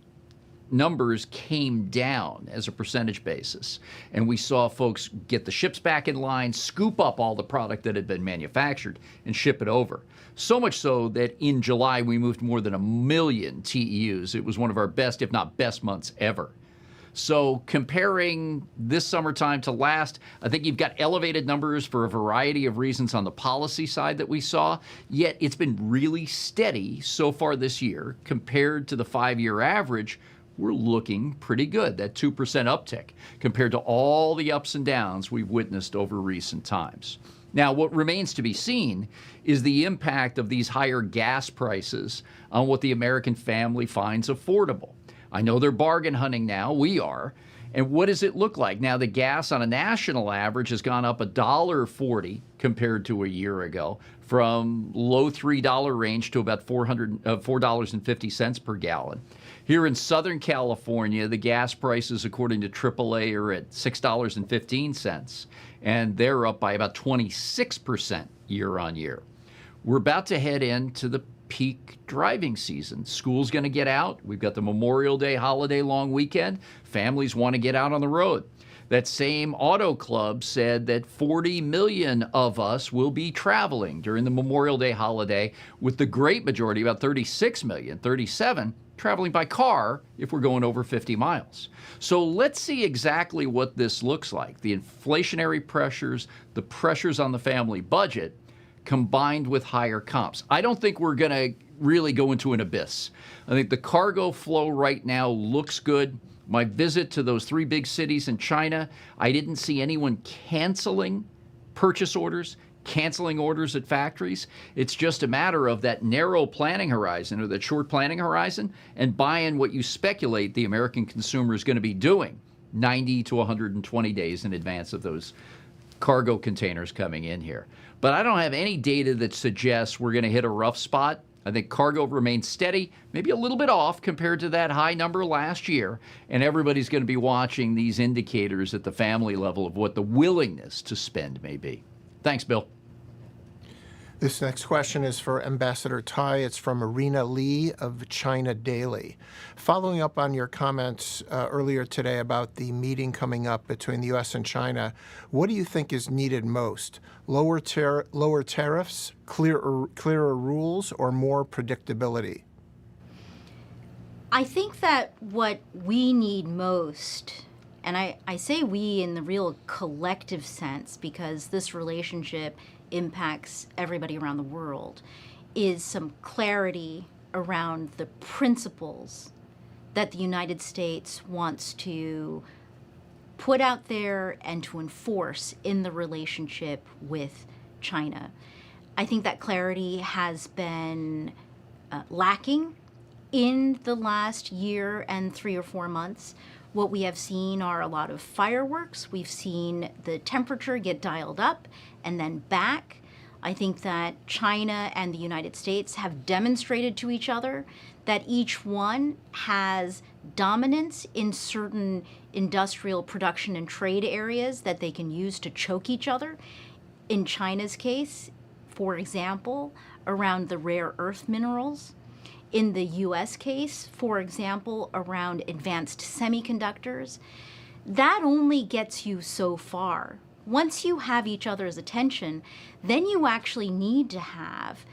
numbers came down as a percentage basis. And we saw folks get the ships back in line, scoop up all the product that had been manufactured, and ship it over. So much so that in July, we moved more than 1 million TEUs. It was one of our best, if not best, months ever. So comparing this summertime to last, I think you've got elevated numbers for a variety of reasons on the policy side that we saw, yet it's been really steady so far this year. Compared to the 5-year average, we're looking pretty good, that 2% uptick, compared to all the ups and downs we've witnessed over recent times. Now, what remains to be seen is the impact of these higher gas prices on what the American family finds affordable. I know they're bargain hunting now. We are. And what does it look like? Now, the gas on a national average has gone up $1.40 compared to a year ago, from low $3 range to about $4.50 per gallon. Here in Southern California, the gas prices, according to AAA, are at $6.15, and they're up by about 26% year on year. We're about to head into the peak driving season. School's going to get out. We've got the Memorial Day holiday long weekend. Families want to get out on the road. That same auto club said that 40 million of us will be traveling during the Memorial Day holiday, with the great majority, about 36 million, 37, traveling by car if we're going over 50 miles. So let's see exactly what this looks like. The inflationary pressures, the pressures on the family budget, combined with higher comps. I don't think we're going to really go into an abyss. I think the cargo flow right now looks good. My visit to those 3 big cities in China, I didn't see anyone canceling purchase orders, canceling orders at factories. It's just a matter of that narrow planning horizon, or that short planning horizon, and buying what you speculate the American consumer is going to be doing 90 to 120 days in advance of those cargo containers coming in here. But I don't have any data that suggests we're going to hit a rough spot. I think cargo remains steady, maybe a little bit off compared to that high number last year, and everybody's going to be watching these indicators at the family level of what the willingness to spend may be. Thanks, Bill. This next question is for Ambassador Tai. It's from Marina Lee of China Daily. Following up on your comments earlier today about the meeting coming up between the U.S. and China, what do you think is needed most? Lower tariffs, clearer rules, or more predictability? I think that what we need most, and I say we in the real collective sense because this relationship impacts everybody around the world, is some clarity around the principles that the United States wants to put out there and to enforce in the relationship with China. I think that clarity has been lacking in the last year and 3 or 4 months. What we have seen are a lot of fireworks. We've seen the temperature get dialed up and then back. I think that China and the United States have demonstrated to each other that each one has dominance in certain industrial production and trade areas that they can use to choke each other. In China's case, for example, around the rare earth minerals. In the U.S. case, for example, around advanced semiconductors. That only gets you so far. Once you have each other's attention, then you actually need to have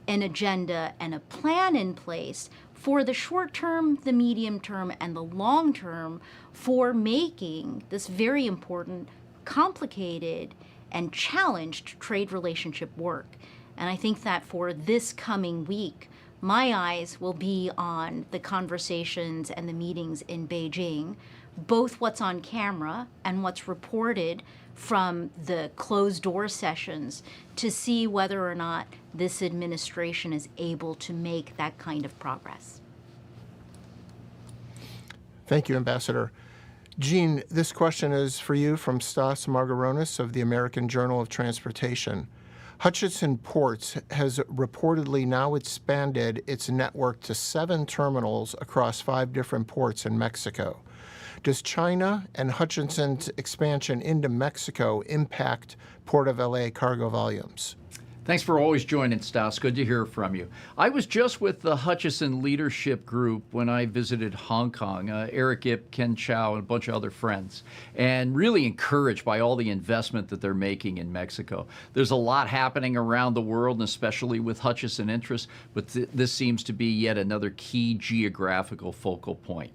an agenda and a plan in place for the short term, the medium term, and the long term for making this very important, complicated, and challenged trade relationship work. And I think that for this coming week, my eyes will be on the conversations and the meetings in Beijing, both what's on camera and what's reported from the closed-door sessions, to see whether or not this administration is able to make that kind of progress. Thank you, Ambassador. Gene, this question is for you from Stas Margaronis of the American Journal of Transportation. Hutchison Ports has reportedly now expanded its network to 7 terminals across 5 different ports in Mexico. Does China and Hutchison's expansion into Mexico impact Port of LA cargo volumes? Thanks for always joining, Stas. Good to hear from you. I was just with the Hutchison Leadership Group when I visited Hong Kong, Eric Ip, Ken Chow, and a bunch of other friends, and really encouraged by all the investment that they're making in Mexico. There's a lot happening around the world, and especially with Hutchison interests, but this seems to be yet another key geographical focal point.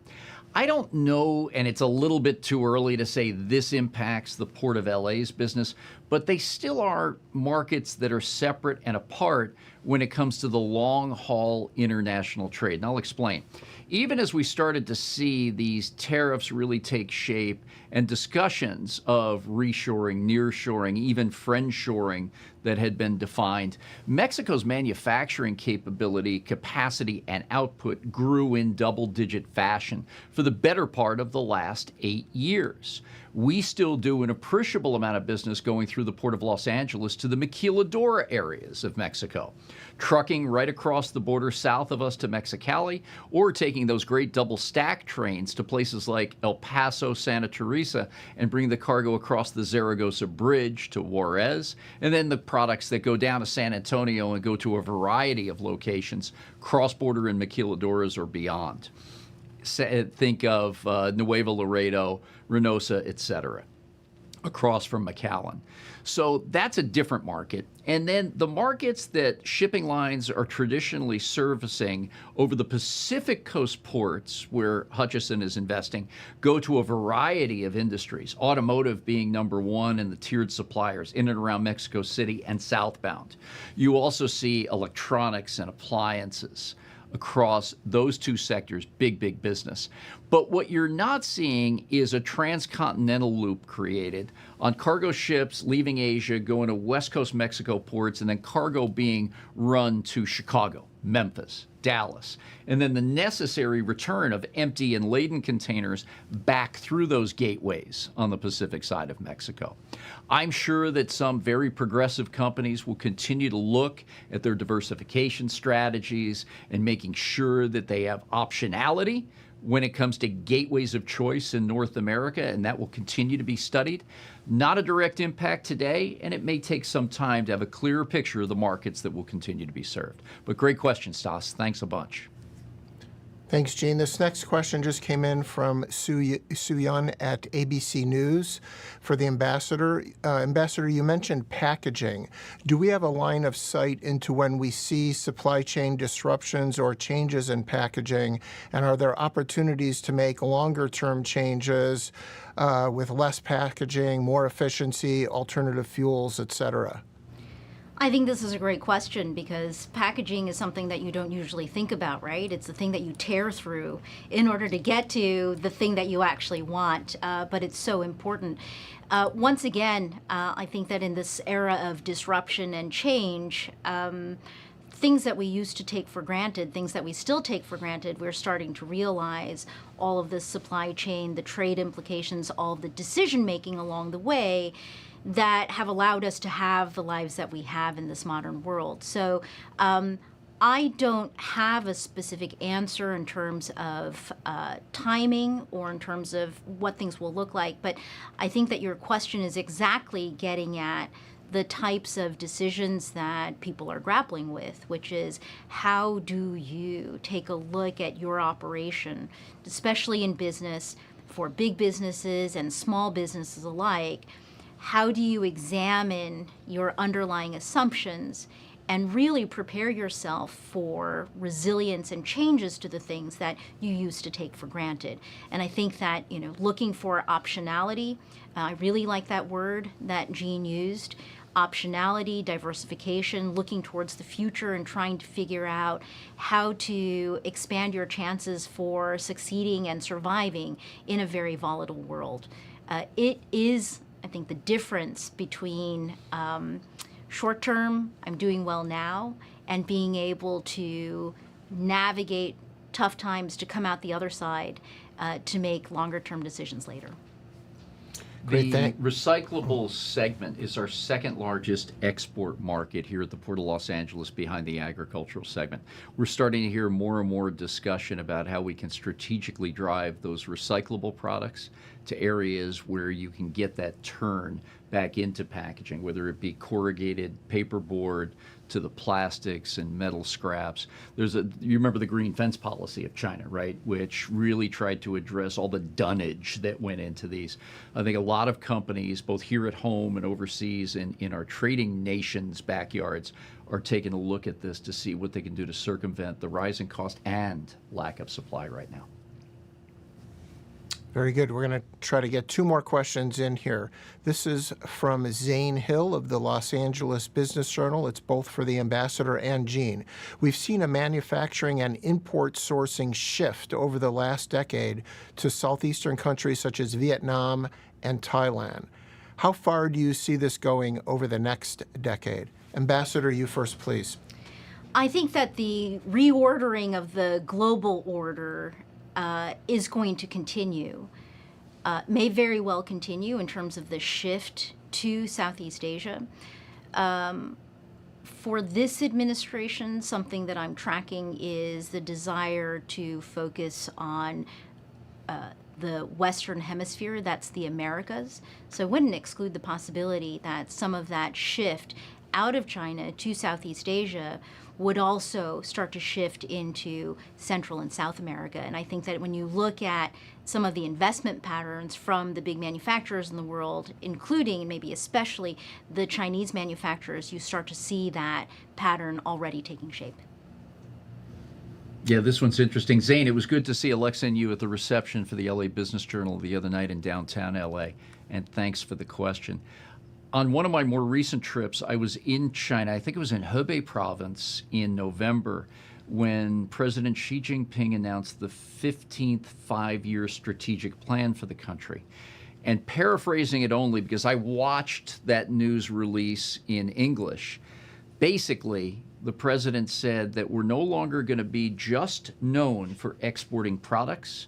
I don't know, and it's a little bit too early to say this impacts the Port of LA's business, but they still are markets that are separate and apart when it comes to the long-haul international trade. And I'll explain. Even as we started to see these tariffs really take shape and discussions of reshoring, nearshoring, even friendshoring that had been defined, Mexico's manufacturing capability, capacity, and output grew in double-digit fashion for the better part of the last 8 years. We still do an appreciable amount of business going through the Port of Los Angeles to the maquiladora areas of Mexico, trucking right across the border south of us to Mexicali, or taking those great double stack trains to places like El Paso, Santa Teresa, and bring the cargo across the Zaragoza Bridge to Juarez, and then the products that go down to San Antonio and go to a variety of locations, cross-border in maquiladoras or beyond. Think of Nuevo Laredo, Reynosa, etc., across from McAllen. So that's a different market. And then the markets that shipping lines are traditionally servicing over the Pacific Coast ports, where Hutchison is investing, go to a variety of industries, automotive being number one in the tiered suppliers in and around Mexico City and southbound. You also see electronics and appliances across those two sectors, big business. But what you're not seeing is a transcontinental loop created on cargo ships leaving Asia, going to West Coast Mexico ports, and then cargo being run to Chicago, Memphis, Dallas, and then the necessary return of empty and laden containers back through those gateways on the Pacific side of Mexico. I'm sure that some very progressive companies will continue to look at their diversification strategies and making sure that they have optionality when it comes to gateways of choice in North America, and that will continue to be studied. Not a direct impact today, and it may take some time to have a clearer picture of the markets that will continue to be served. But great question, Stas. Thanks a bunch. Thanks, Gene. This next question just came in from Suyun at ABC News for the Ambassador. Ambassador, you mentioned packaging. Do we have a line of sight into when we see supply chain disruptions or changes in packaging? And are there opportunities to make longer-term changes with less packaging, more efficiency, alternative fuels, et cetera? I think this is a great question because packaging is something that you don't usually think about, right? It's the thing that you tear through in order to get to the thing that you actually want, but it's so important. Once again, I think that in this era of disruption and change, things that we used to take for granted, things that we still take for granted, we're starting to realize all of this supply chain, the trade implications, all the decision making along the way that have allowed us to have the lives that we have in this modern world. So I don't have a specific answer in terms of timing or in terms of what things will look like, but I think that your question is exactly getting at the types of decisions that people are grappling with, which is how do you take a look at your operation, especially in business, for big businesses and small businesses alike. How do you examine your underlying assumptions and really prepare yourself for resilience and changes to the things that you used to take for granted? And I think that, looking for optionality, I really like that word that Gene used, optionality, diversification, looking towards the future and trying to figure out how to expand your chances for succeeding and surviving in a very volatile world. It is, I think, the difference between short term, I'm doing well now, and being able to navigate tough times to come out the other side to make longer-term decisions later. Great, The recyclable segment is our second largest export market here at the Port of Los Angeles, behind the agricultural segment. We're starting to hear more and more discussion about how we can strategically drive those recyclable products to areas where you can get that turn back into packaging, whether it be corrugated paperboard to the plastics and metal scraps. You remember the green fence policy of China, right? Which really tried to address all the dunnage that went into these. I think a lot of companies, both here at home and overseas in our trading nations' backyards, are taking a look at this to see what they can do to circumvent the rising cost and lack of supply right now. Very good. We're going to try to get two more questions in here. This is from Zane Hill of the Los Angeles Business Journal. It's both for the Ambassador and Gene. We've seen a manufacturing and import sourcing shift over the last decade to southeastern countries such as Vietnam and Thailand. How far do you see this going over the next decade? Ambassador, you first, please. I think that the reordering of the global order is going to continue, may very well continue in terms of the shift to Southeast Asia. For this administration, something that I'm tracking is the desire to focus on the Western Hemisphere, that's the Americas. So I wouldn't exclude the possibility that some of that shift out of China to Southeast Asia would also start to shift into Central and South America. And I think that when you look at some of the investment patterns from the big manufacturers in the world, including and maybe especially the Chinese manufacturers, you start to see that pattern already taking shape. Yeah, this one's interesting. Zane, it was good to see Alexa and you at the reception for the LA Business Journal the other night in downtown LA, and thanks for the question. On one of my more recent trips, I was in China. I think it was in Hebei province in November when President Xi Jinping announced the 15th five-year strategic plan for the country. And paraphrasing it only because I watched that news release in English, basically the president said that we're no longer going to be just known for exporting products,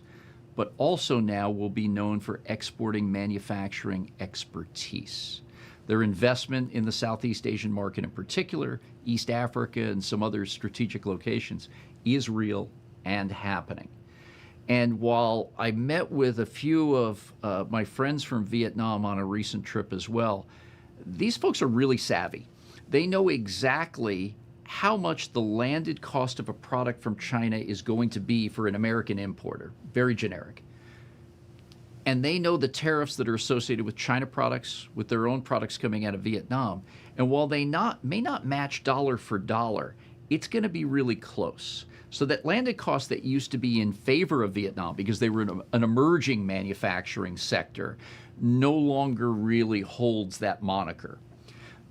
but also now will be known for exporting manufacturing expertise. Their investment in the Southeast Asian market in particular, East Africa and some other strategic locations, is real and happening. And while I met with a few of my friends from Vietnam on a recent trip as well, these folks are really savvy. They know exactly how much the landed cost of a product from China is going to be for an American importer, very generic. And they know the tariffs that are associated with China products, with their own products coming out of Vietnam. And while they may not match dollar for dollar, it's going to be really close. So that landed cost that used to be in favor of Vietnam because they were an emerging manufacturing sector no longer really holds that moniker.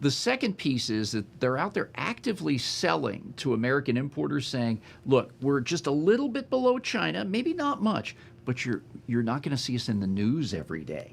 The second piece is that they're out there actively selling to American importers saying, look, we're just a little bit below China, maybe not much, but you're not going to see us in the news every day.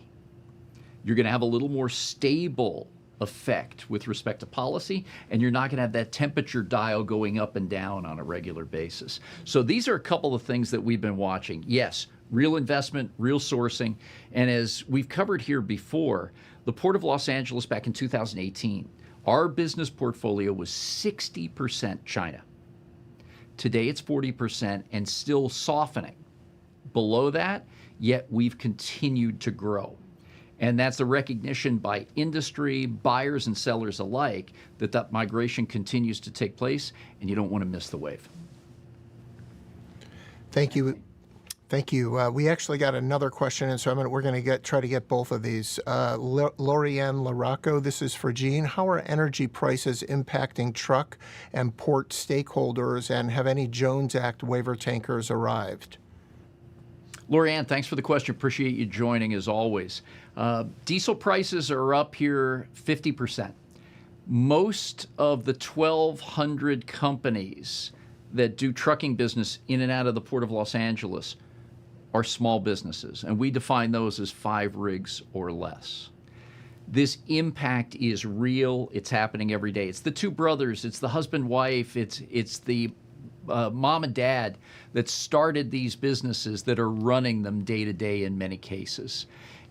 You're going to have a little more stable effect with respect to policy, and you're not going to have that temperature dial going up and down on a regular basis. So these are a couple of things that we've been watching. Yes, real investment, real sourcing, and as we've covered here before, the Port of Los Angeles back in 2018, our business portfolio was 60% China. Today it's 40% and still softening. Below that, yet we've continued to grow. And that's the recognition by industry, buyers and sellers alike, that that migration continues to take place, and you don't want to miss the wave. Thank you. Thank you. We actually got another question, and so we're going to try to get both of these. Lorianne Larocco, this is for Gene. How are energy prices impacting truck and port stakeholders, and have any Jones Act waiver tankers arrived? Lorianne, thanks for the question. Appreciate you joining as always. Diesel prices are up here 50%. Most of the 1,200 companies that do trucking business in and out of the Port of Los Angeles are small businesses, and we define those as 5 rigs or less. This impact is real. It's happening every day. It's the two brothers. It's the husband-wife. It's the mom and dad that started these businesses that are running them day to day in many cases.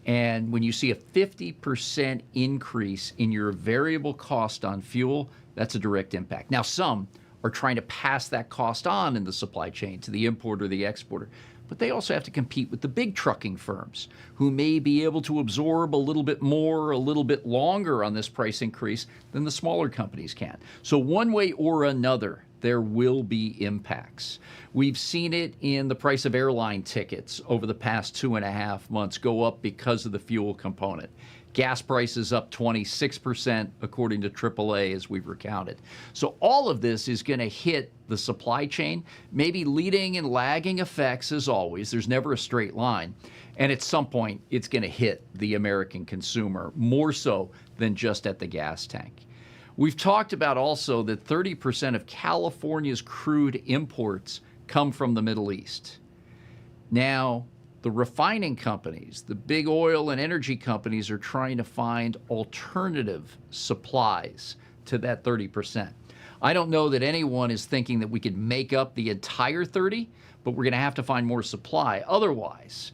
And when you see a 50% increase in your variable cost on fuel, that's a direct impact. Now, some are trying to pass that cost on in the supply chain to the importer or the exporter, but they also have to compete with the big trucking firms who may be able to absorb a little bit more, a little bit longer on this price increase than the smaller companies can. So one way or another, there will be impacts. We've seen it in the price of airline tickets over the past 2.5 months go up because of the fuel component. Gas prices up 26% according to AAA as we've recounted. So all of this is going to hit the supply chain, maybe leading and lagging effects as always. There's never a straight line. And at some point, it's going to hit the American consumer more so than just at the gas tank. We've talked about also that 30% of California's crude imports come from the Middle East. Now, the refining companies, the big oil and energy companies are trying to find alternative supplies to that 30%. I don't know that anyone is thinking that we could make up the entire 30, but we're going to have to find more supply. Otherwise,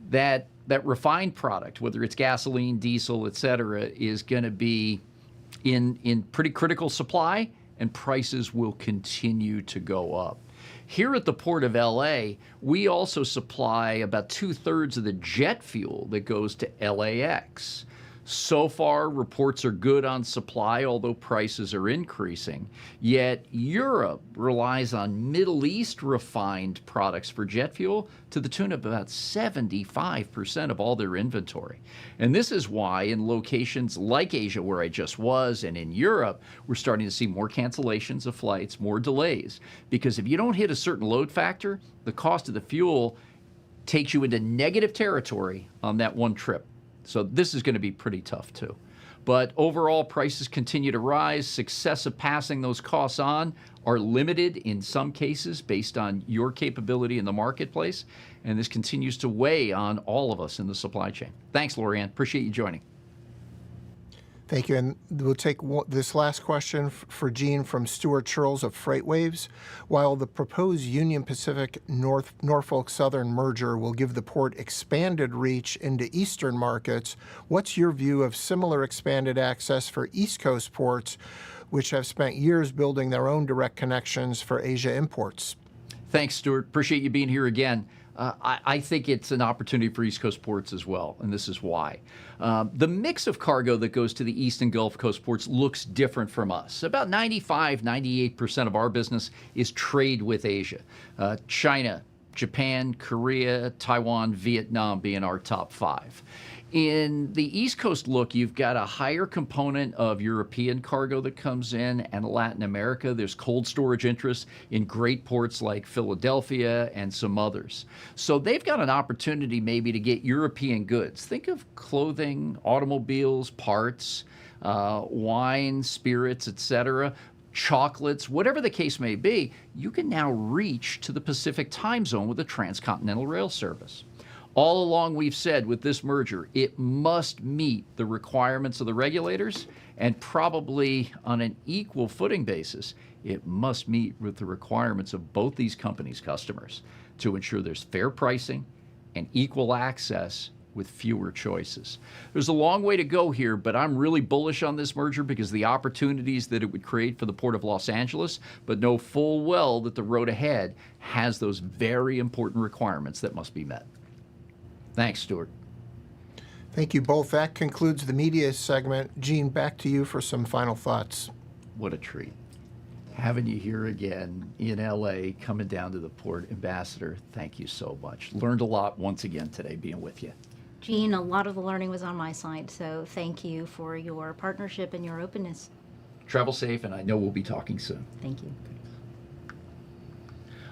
that refined product, whether it's gasoline, diesel, et cetera, is going to be in pretty critical supply, and prices will continue to go up. Here at the Port of LA, we also supply about 2/3 of the jet fuel that goes to LAX. So far, reports are good on supply, although prices are increasing. Yet Europe relies on Middle East refined products for jet fuel to the tune of about 75% of all their inventory. And this is why in locations like Asia, where I just was, and in Europe, we're starting to see more cancellations of flights, more delays. Because if you don't hit a certain load factor, the cost of the fuel takes you into negative territory on that one trip. So this is going to be pretty tough too. But overall, prices continue to rise. Success of passing those costs on are limited in some cases based on your capability in the marketplace. And this continues to weigh on all of us in the supply chain. Thanks, Lorianne. Appreciate you joining. Thank you. And we'll take this last question for Gene from Stuart Churls of FreightWaves. While the proposed Union Pacific Norfolk Southern merger will give the port expanded reach into eastern markets, what's your view of similar expanded access for East Coast ports, which have spent years building their own direct connections for Asia imports? Thanks, Stuart. Appreciate you being here again. I think it's an opportunity for East Coast ports as well, and this is why. The mix of cargo that goes to the East and Gulf Coast ports looks different from us. About 98% of our business is trade with Asia. China, Japan, Korea, Taiwan, Vietnam being our top 5. In the East Coast look, you've got a higher component of European cargo that comes in and Latin America. There's cold storage interests in great ports like Philadelphia and some others. So they've got an opportunity maybe to get European goods. Think of clothing, automobiles, parts, wine, spirits, etc., chocolates, whatever the case may be. You can now reach to the Pacific time zone with a transcontinental rail service. All along we've said with this merger, it must meet the requirements of the regulators, and probably on an equal footing basis, it must meet with the requirements of both these companies' customers to ensure there's fair pricing and equal access with fewer choices. There's a long way to go here, but I'm really bullish on this merger because of the opportunities that it would create for the Port of Los Angeles, but know full well that the road ahead has those very important requirements that must be met. Thanks, Stuart. Thank you both. That concludes the media segment. Gene, back to you for some final thoughts. What a treat. Having you here again in LA, coming down to the port. Ambassador, thank you so much. Learned a lot once again today being with you. Gene, a lot of the learning was on my side, so thank you for your partnership and your openness. Travel safe, and I know we'll be talking soon. Thank you.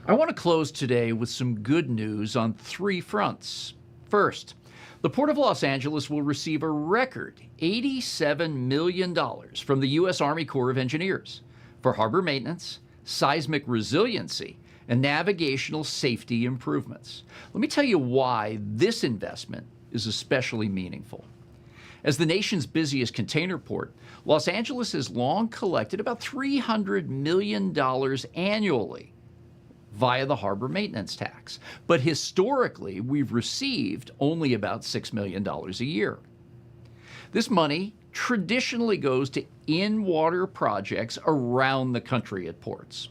I want to close today with some good news on 3 fronts. First, the Port of Los Angeles will receive a record $87 million from the U.S. Army Corps of Engineers for harbor maintenance, seismic resiliency, and navigational safety improvements. Let me tell you why this investment is especially meaningful. As the nation's busiest container port, Los Angeles has long collected about $300 million annually via the harbor maintenance tax. But historically, we've received only about $6 million a year. This money traditionally goes to in-water projects around the country at ports.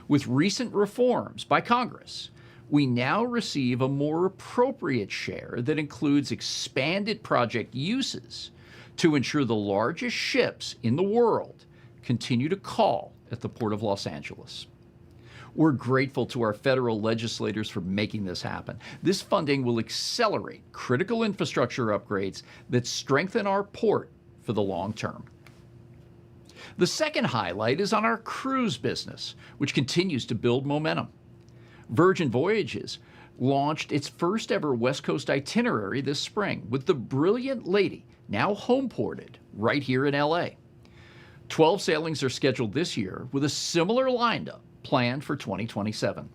With recent reforms by Congress, we now receive a more appropriate share that includes expanded project uses to ensure the largest ships in the world continue to call at the Port of Los Angeles. We're grateful to our federal legislators for making this happen. This funding will accelerate critical infrastructure upgrades that strengthen our port for the long term. The second highlight is on our cruise business, which continues to build momentum. Virgin Voyages launched its first ever West Coast itinerary this spring with the Brilliant Lady now homeported right here in LA. 12 sailings are scheduled this year with a similar lineup planned for 2027.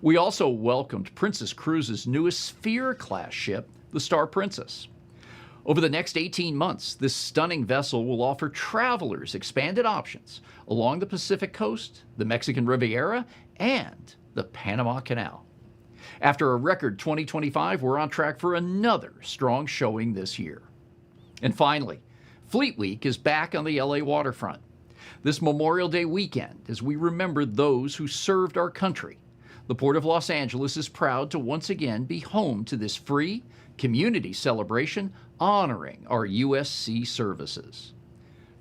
We also welcomed Princess Cruises' newest Sphere-class ship, the Star Princess. Over the next 18 months, this stunning vessel will offer travelers expanded options along the Pacific coast, the Mexican Riviera, and the Panama Canal. After a record 2025, we're on track for another strong showing this year. And finally, Fleet Week is back on the LA waterfront. This Memorial Day weekend, as we remember those who served our country, the Port of Los Angeles is proud to once again be home to this free community celebration honoring our U.S. Sea services.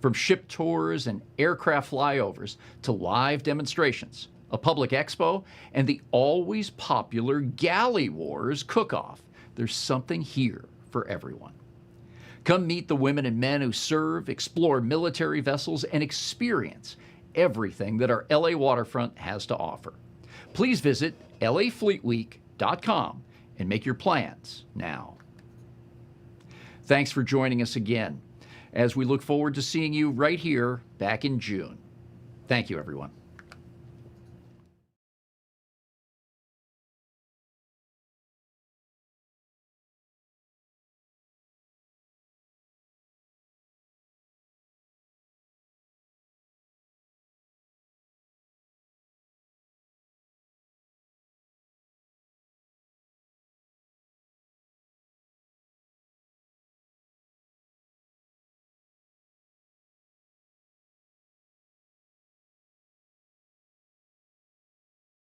From ship tours and aircraft flyovers to live demonstrations, a public expo, and the always popular Galley Wars cook-off, there's something here for everyone. Come meet the women and men who serve, explore military vessels, and experience everything that our LA waterfront has to offer. Please visit lafleetweek.com and make your plans now. Thanks for joining us again, as we look forward to seeing you right here back in June. Thank you, everyone.